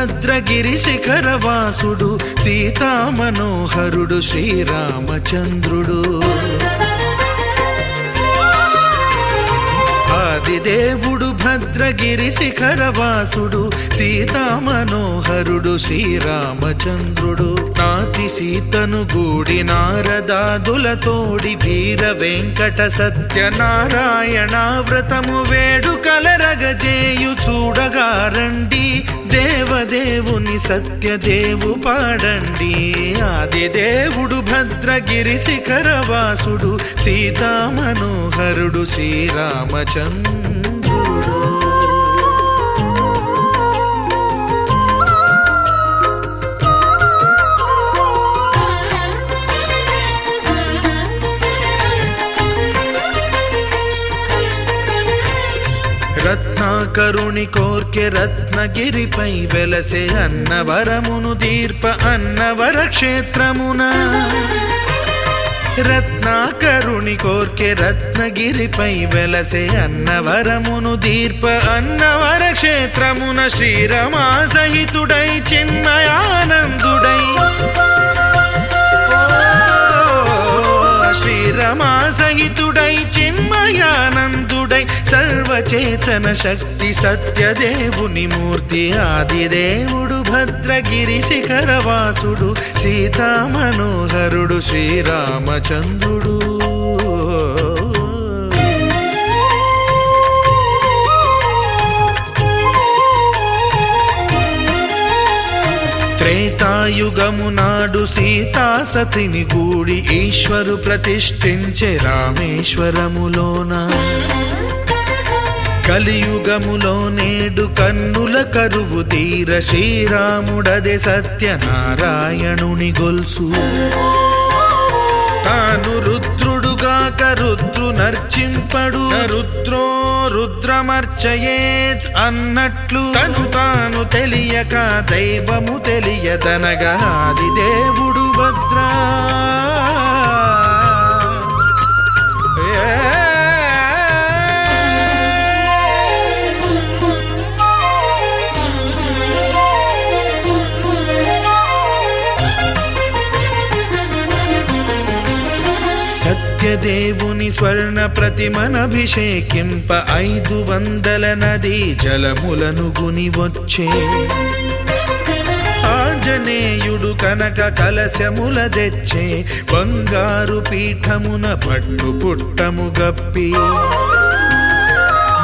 భద్రగిరి శిఖరవాసుడు సీతామనోహరుడు శ్రీరామచంద్రుడు. ఆదిదేవుడు భద్రగిరి శిఖరవాసుడు సీతామనోహరుడు శ్రీరామచంద్రుడు. నాతి సీతను గూడి నారదాదులతోడి వీర వెంకట సత్యనారాయణ వ్రతము వేడుకలరగజేయు చూడగా రండి, దేవదేవుని సత్యదేవు పాడండి. ఆదిదేవుడు భద్రగిరి శిఖరవాసుడు సీతామనోహరుడు శ్రీరామచంద్రుడు. రత్నాకరుని కోర్కె రత్నగిరిపై వెలసే అన్నవరమును దీర్ప అన్నవర క్షేత్రమున. రత్నాకరుని కోర్కె రత్నగిరిపై వెలసే అన్నవరమును దీర్ప అన్నవర క్షేత్రమున. శ్రీరమా సహితుడై చిన్మయానందుడై శ్రీరమా సహితుడై చిన్మయానందుడై సర్వచేతన శక్తి సత్యదేవుని మూర్తి. ఆదిదేవుడు భద్రగిరి శిఖరవాసుడు సీతామనోహరుడు శ్రీరామచంద్రుడు. త్రేతాయుగము నాడు సీతా సతిని గూడి ఈశ్వరు ప్రతిష్ఠించే రామేశ్వరములోన. కలియుగములో నేడు కన్నుల కరువు తీర శ్రీరాముడదే సత్యనారాయణుని గొల్సు. తాను రుద్రుడుగాక రుద్రు నర్చింపడు, రుద్రో రుద్రమర్చయేత్ అన్నట్లు తను తాను తెలియక దైవము తెలియదనగా ఆదిదేవుడు భద్రా. సత్యదేవుని స్వర్ణ ప్రతిమనభిషేకింప 500 నదీ జలములను గుని వచ్చే. ఆంజనేయుడు కనక కలశముల తెచ్చే, బంగారు పీఠమున పట్టు పుట్టము గప్పి.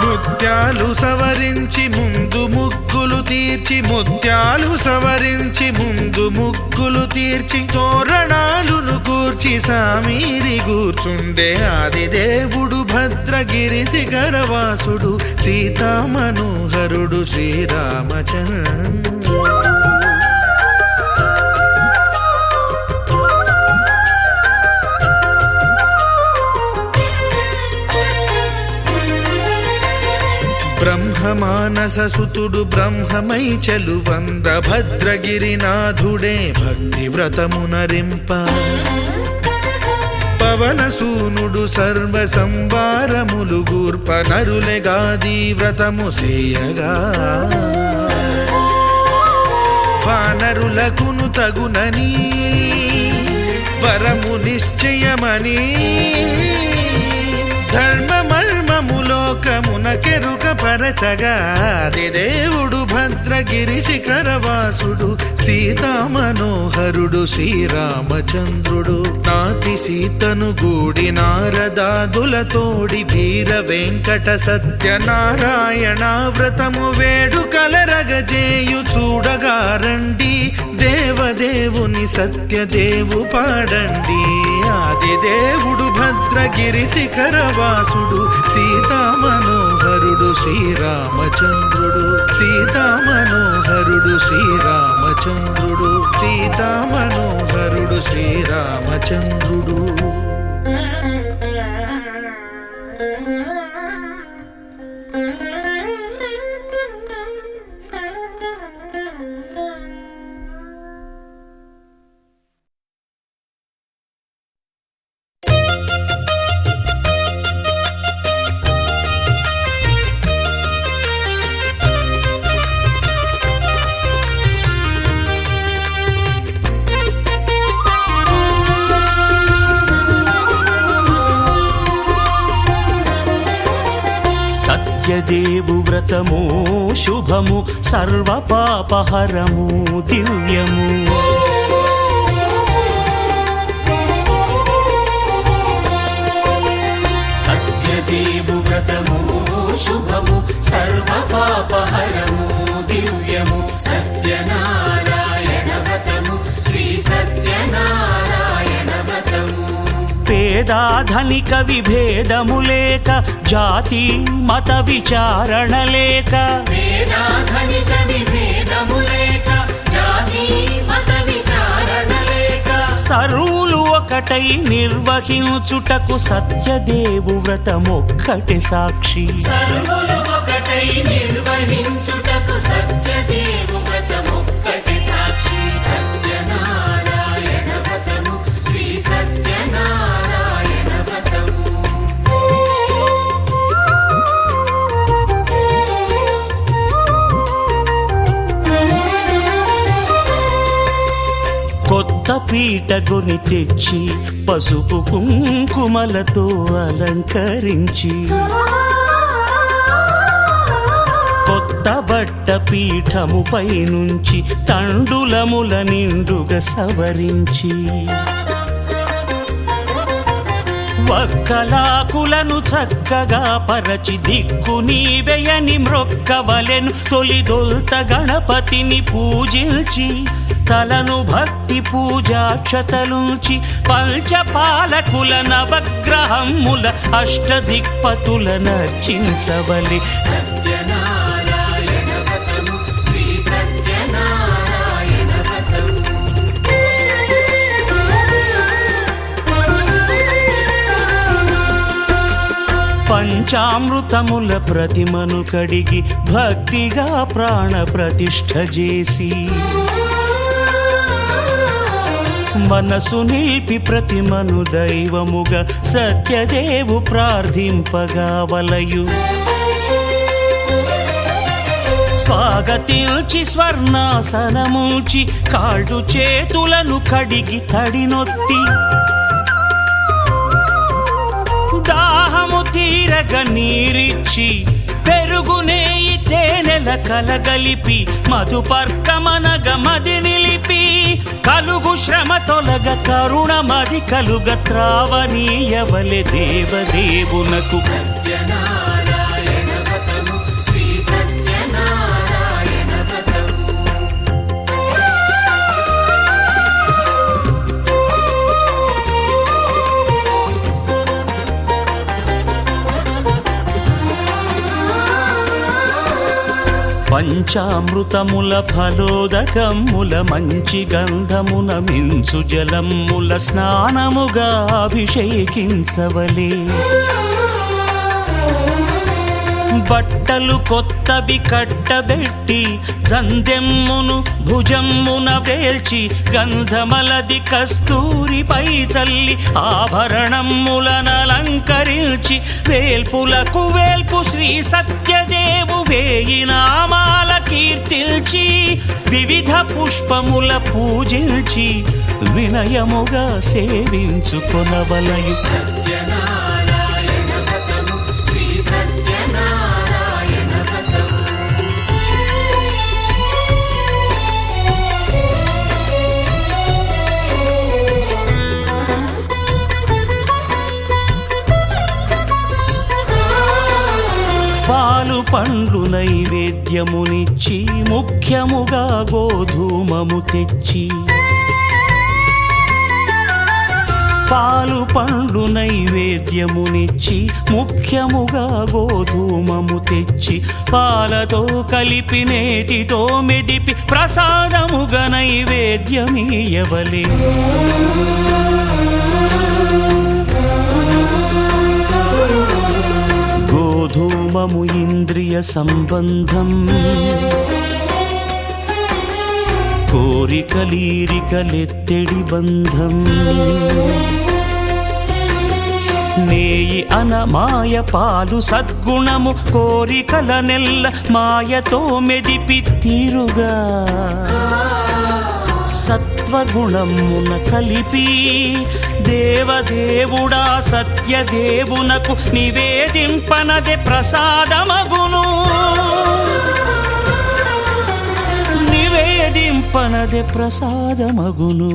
ముత్యాలు సవరించి ముందు ముగ్గులు తీర్చి, ముత్యాలు సవరించి ముందు ముగ్గులు తీర్చి, తోరణాలును కూర్చి సామీరి కూర్చుండే. ఆదిదేవుడు భద్రగిరి శిఖరవాసుడు సీతామనోహరుడు శ్రీరామచంద్రుడు. బ్రహ్మమానస సుతుడు బ్రహ్మమై చెలువంద భద్రగిరినాథుడే భక్తి వ్రతమునరింప. పవనసూనుడు సర్వ సంవారములు గూర్ప, నరులెగాది వ్రతము సేయగా. వానరులకును తగునని వరము నిశ్చయమని, ధర్మమర్మములోకమునకెరుక పరచగా ఆదిదేవుడు భద్రగిరి శిఖరవాసుడు సీతామనోహరుడు శ్రీరామచంద్రుడు. నాతి సీతను గూడి నారదాదులతోడి వీర వెంకట సత్యనారాయణ వ్రతము వేడుకలరగజేయు చూడగా రండి, దేవదేవుని సత్యదేవు పాడండి. ఆదిదేవుడు భద్రగిరి శిఖరవాసుడు సీతామనోహరుడు శ్రీరామచంద్రుడు. సీతామనోహరుడు శ్రీరామచంద్రుడు. సీతామనోహరుడు శ్రీరామచంద్రుడు. సత్యదేవు వ్రతము శుభము సర్వపాపహరము దివ్యము. సత్యదేవు వ్రతము శుభము సర్వపాపహరము దివ్యము. సత్యనారాయణ వ్రతము శ్రీ సత్యనారాయణ వ్రతము. పేదాధనిక విభేదము లేక జాతి మత విచారణ లేక వేదాధనిక విభేదము లేక జాతి మత విచారణ లేక సర్వులు ఒకటై నిర్వహించుటకు సత్యదేవు వ్రతమొక్కటి సాక్షి. సర్వులు ఒకటై నిర్వహించుటకు సత్యదేవు వ్రతమొక్కటి సాక్షి. సత్యనారాయణ వ్రతము శ్రీ సత్యనారాయణ వ్రతము. కొత్త పీట కొని తెచ్చి పసుపు కుంకుమలతో అలంకరించి కొత్త బట్ట పీఠముపై నుంచి తండులముల నిండుగా సవరించి వక్కలాకులను చక్కగా పరచి దిక్కు నీవెయని మ్రొక్కవలెను. తొలిదొల్త గణపతిని పూజించి తలను భక్తి పూజాక్షతలుంచి పంచపాలకుల నవగ్రహముల అష్టదిక్పతుల నర్చించవలె. సత్యనారాయణ వ్రతము శ్రీ సత్యనారాయణ వ్రతము. పంచామృతముల ప్రతిమను కడిగి భక్తిగా ప్రాణ ప్రతిష్ఠ చేసి మనసు నిలిపి ప్రతిమను దైవముగా సత్యదేవు ప్రార్థింపగా వలయు. స్వాగతించి స్వర్ణాసనముంచి కాళ్ళు చేతులను కడిగి తడినొత్తి దాహము తీరగ నీరిచ్చి పెరుగు నేయి తేనెల కలగలిపి మధుపర్కమనగ మది నిలిపి కలుగు శ్రమ తొలగ కరుణ మది కలుగ త్రావనీయవలె దేవదేవునకు. సత్యనారాయణ వ్రతము శ్రీ సత్యనారాయణ వ్రతము. పంచామృతముల ఫలోదకముల మంచి గంధమున మించు జలముల స్నానముగా అభిషేకించవలే. బట్టలు కొత్తవి కట్టబెట్టి జందెమ్మును భుజమ్మున వేల్చి గంధమలది కస్తూరిపై చల్లి ఆభరణములనలంకరించి వేల్పులకు వేల్పు శ్రీ సత్యదేవు వేయి నామాల కీర్తిల్చి వివిధ పుష్పముల పూజించి వినయముగా సేవించుకొనవలయు. సత్యనారాయణ వ్రతము శ్రీ సత్యనారాయణ వ్రతము. పాలు పండ్లు నైవేద్యమునిచ్చి ముఖ్యముగా గోధూమము తెచ్చి పాలు పండ్లు నైవేద్యమునిచ్చి ముఖ్యముగా గోధూమము తెచ్చి పాలతో కలిపి నేతితో మెదిపి ప్రసాదముగా నైవేద్యమీయవలే. గోధూమము ఇంద్రియ సంబంధం కోరికలీరికలెత్తెడి బంధం నేయి అనమాయ పాలు సద్గుణము కోరికల నెల్ల మాయతో మెదిపి తీరుగా సత్వగుణమున కలిపి దేవదేవుడా సత్య సత్యదేవునకు నివేదింపనదే ప్రసాదమగును. నివేదింపనదే ప్రసాదమగును.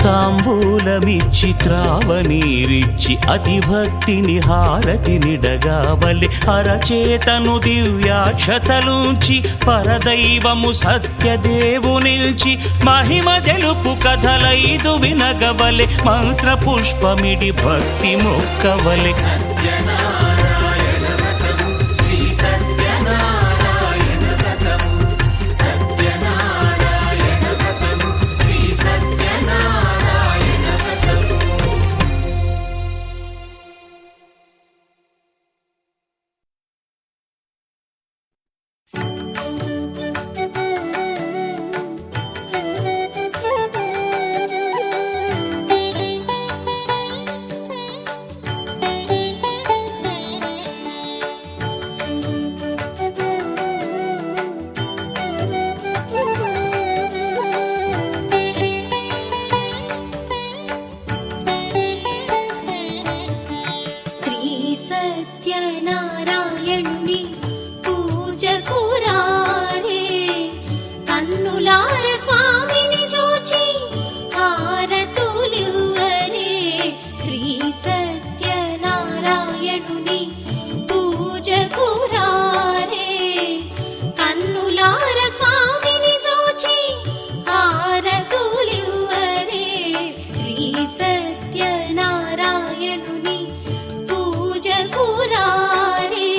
తాంబూలమిచ్చి త్రావనీరిచ్చి అతి భక్తిని హారతినిడగావలి అరచేతను దివ్యాక్షతలుంచి పరదైవము సత్యదేవునిల్చి మహిమ తెలుపు కథలైదు వినగవలె మంత్ర పుష్పమిడి భక్తి మొక్కవలె. సత్యనారాయణ వ్రతము శ్రీ సత్యనారాయణ వ్రతము సత్యనారాయణ వ్రతము శ్రీ సత్యనారాయణ వ్రతము. శ్రీ సత్యనారాయణుని పూజకు రారే కన్నులార స్వామిని చూచి హారతులివ్వరే. శ్రీ సత్యనారాయణుని పూజకు రారే కన్నులార స్వామిని చూచి హారతులివ్వరే. శ్రీ సత్యనారాయణుని పూజకు రారే.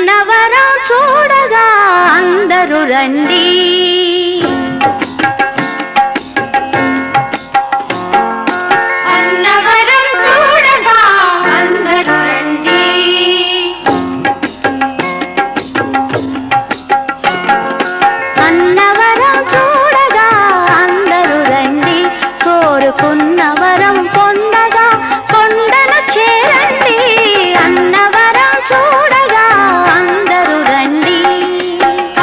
అన్నవరం చూడగా అందరూ రండి. అన్నవరం చూడగా అందరూ రండి. అన్నవరం చూడగా అందరూ రండి. కోరుకున్న వరం పొందగా కొండను చేరండి. అన్నవరం చూడగా అందరూ రండి.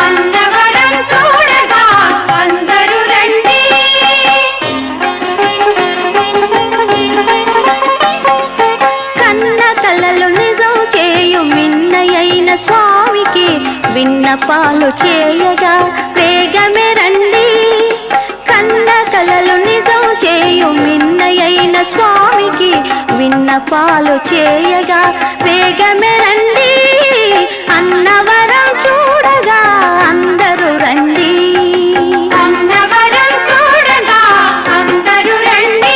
అన్నవరం చూడగా అందరూ రండి. కన్న కలలు నిజం చేయు మిన్నయైన స్వామికి విన్నపాలు చేయగా వేగమే రండి. కన్న కలలు నిజం చేయు మిన్నయైన స్వామికి విన్నపాలు చేయగా వేగమే రండి. అన్నవరం చూడగా అందరూ రండి. అన్నవరం చూడగా అందరూ రండి.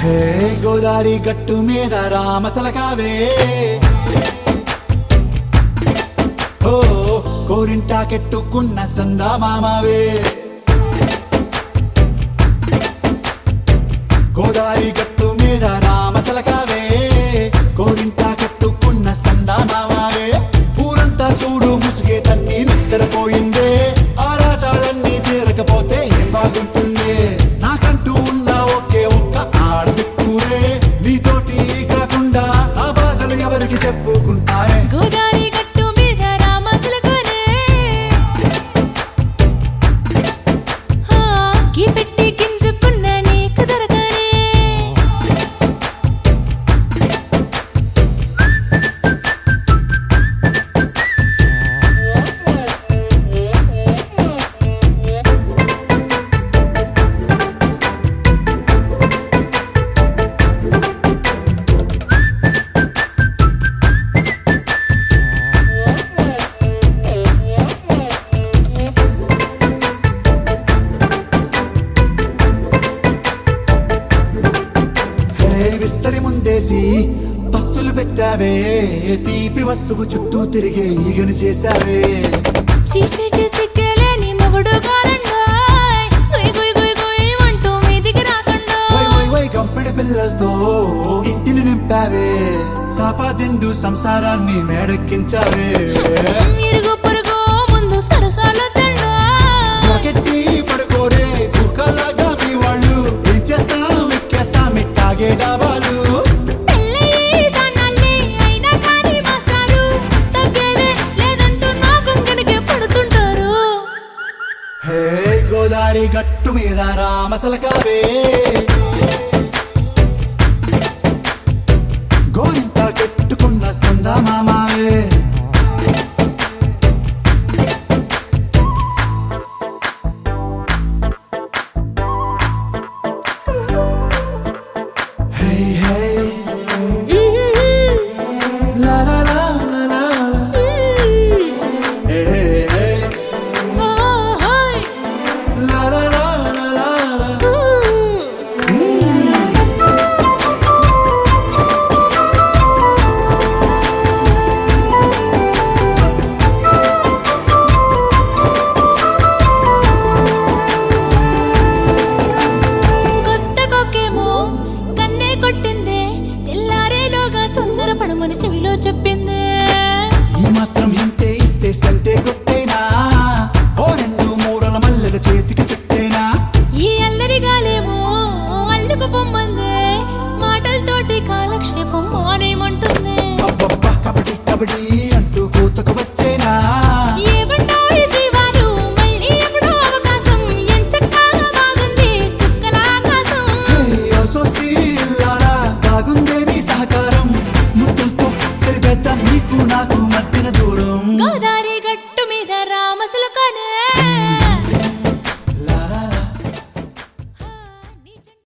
హే గోదారి గట్టు మీద రామసలకావే ఓ కోరింటాకెట్టుకున్న సందా మామావే గోదారి గట్టు మీద రామసలకావే కోరింటాకెట్టుకున్న సందా మామావే ఊరంతా చూడు ముసుగే తన్ని నిద్రపోయిందే ఆరాటాలన్నీ తీరకపోతే ఏం బాగుంటుందే నాకంటూ ఉన్న ఒకే ఒక్క ఆడదిక్కురే నీతోటి కాకుండా ఆ బాధలు ఎవరికి చెప్పుకుంటారే గోదారి గట్టు మీద రామసలకనే కీ పెట్టి గింజుకున్న నీకు దొరకనే విస్తరి ముందేసి పస్తులు పెట్టావే తీపి వస్తువు చుట్టూ తిరిగే ఈగను చేశావే చీచీ చేసి కేలేని మొగుడు గారండాయ్ గుయ్ గుయ్ గుయ్ గుయ్ అంటూ మీదికి రాకండా వై వై వై గంపెడి పిల్లలతో ఇంటిని నింపావే సాపాదిండు సంసారాన్ని మేడెక్కించావే ఇరుగు పొరుగు ముందు సరసాలు తండా నాకెట్టి పడుకోరే కుక్కలాగా మీ వాళ్ళు ఏం చేస్తాం ఎక్కేస్తాం ఇట్టాగే డాబాలు పెళ్ళయి సన్నాళ్ళే అయినా కానీ మాస్తారు తగ్గేదే లేదంటూ నా కొంగనికే పడుతుంటారు హే గోదారి గట్టు మీద రామసలకావే గోరింట కట్టుకున్న సందా మామ